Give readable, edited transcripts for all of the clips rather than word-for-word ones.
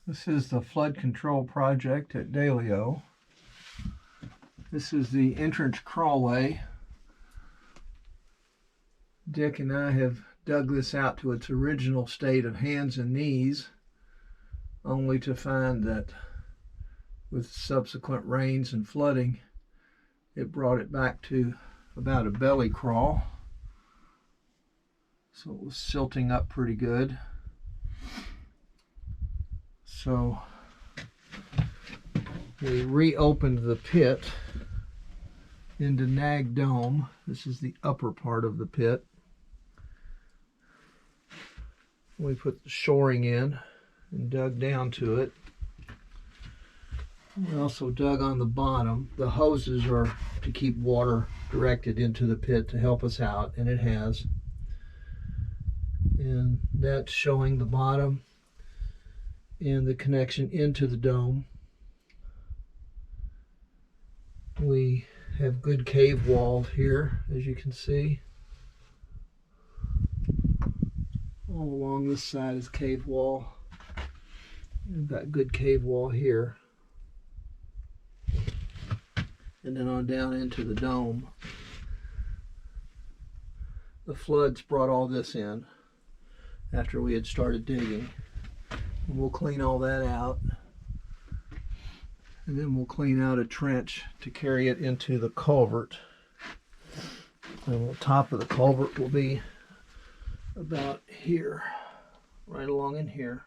This is the flood control project at Dalio. This is the entrance crawlway. Dick and I have dug this out to its original state of hands and knees, only to find that with subsequent rains and flooding, it brought it back to about a belly crawl. So it was silting up pretty good. So we reopened the pit into Nag Dome. This is the upper part of the pit. We put the shoring in and dug down to it. We also dug on the bottom. The hoses are to keep water directed into the pit to help us out, and it has. And that's showing the bottom and the connection into the dome. We have good cave wall here, as you can see. All along this side is cave wall. We've got good cave wall here. And then on down into the dome. The floods brought all this in after we had started digging. And we'll clean all that out. And then we'll clean out a trench to carry it into the culvert. And the top of the culvert will be about here, right along in here.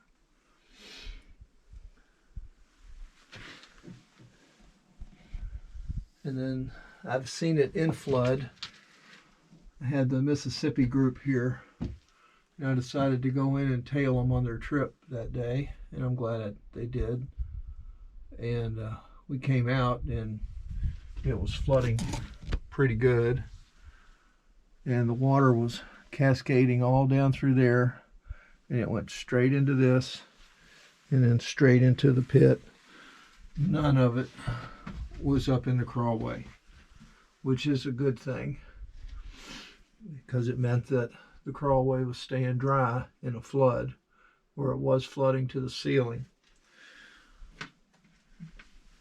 And then I've seen it in flood. I had the Mississippi group here, and I decided to go in and tail them on their trip that day, and I'm glad that they did. And we came out and it was flooding pretty good, and the water was cascading all down through there, and it went straight into this and then straight into the pit. None of it was up in the crawlway, which is a good thing, because it meant that the crawlway was staying dry in a flood where it was flooding to the ceiling.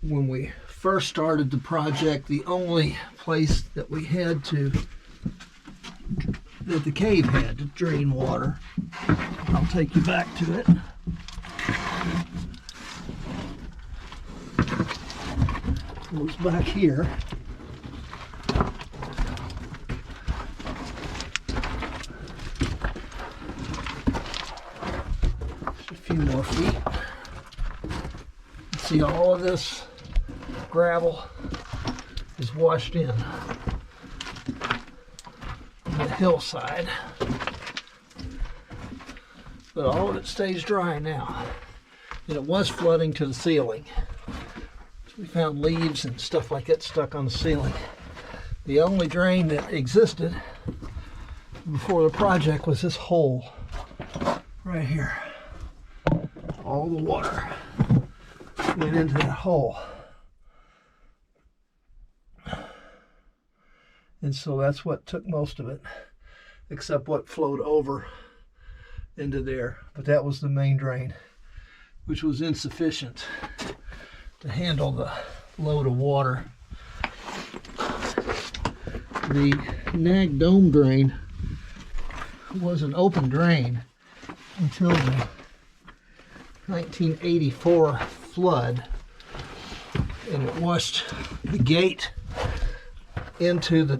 When we first started the project, the only place that we had to, that the cave had to drain water, I'll take you back to it. It was back here. Just a few more feet. See, all of this gravel is washed in on the hillside, but all of it stays dry now. And it was flooding to the ceiling. So we found leaves and stuff like that stuck on the ceiling. The only drain that existed before the project was this hole right here. All the water went into that hole. And so that's what took most of it, except what flowed over into there. But that was the main drain, which was insufficient to handle the load of water. The Nag Dome drain was an open drain until the 1984 flood, and it washed the gate into the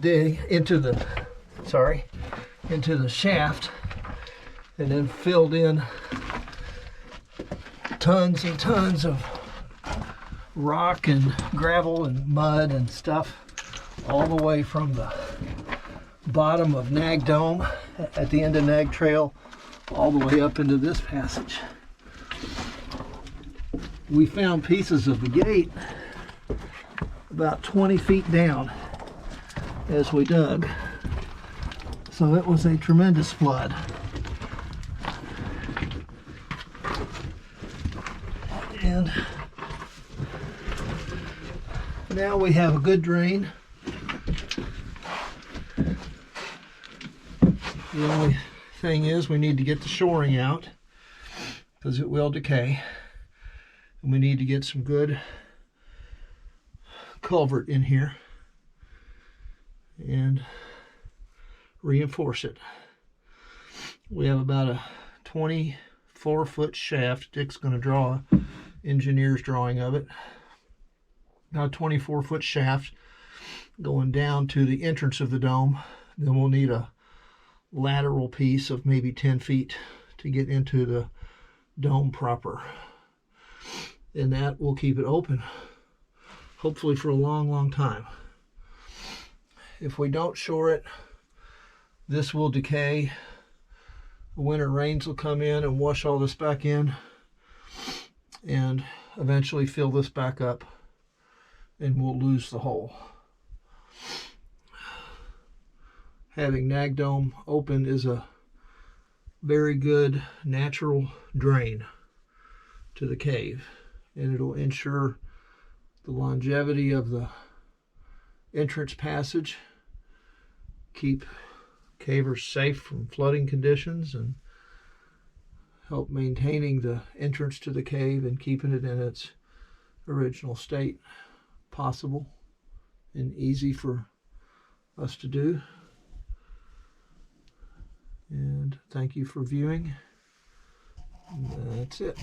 shaft, and then filled in tons and tons of rock and gravel and mud and stuff all the way from the bottom of Nag Dome at the end of Nag Trail all the way up into this passage. We found pieces of the gate about 20 feet down as we dug. So it was a tremendous flood. And now we have a good drain. The only thing is we need to get the shoring out because it will decay. And we need to get some good culvert in here and reinforce it. We have about a 24-foot shaft. Dick's going to draw an engineer's drawing of it. Now, a 24-foot shaft going down to the entrance of the dome. Then we'll need a lateral piece of maybe 10 feet to get into the dome proper. And that will keep it open, hopefully for a long, long time. If we don't shore it, this will decay. The winter rains will come in and wash all this back in and eventually fill this back up, and we'll lose the hole. Having nag dome open is a very good natural drain to the cave, and it'll ensure the longevity of the entrance passage, keep cavers safe from flooding conditions, and help maintaining the entrance to the cave and keeping it in its original state possible and easy for us to do. And thank you for viewing. That's it.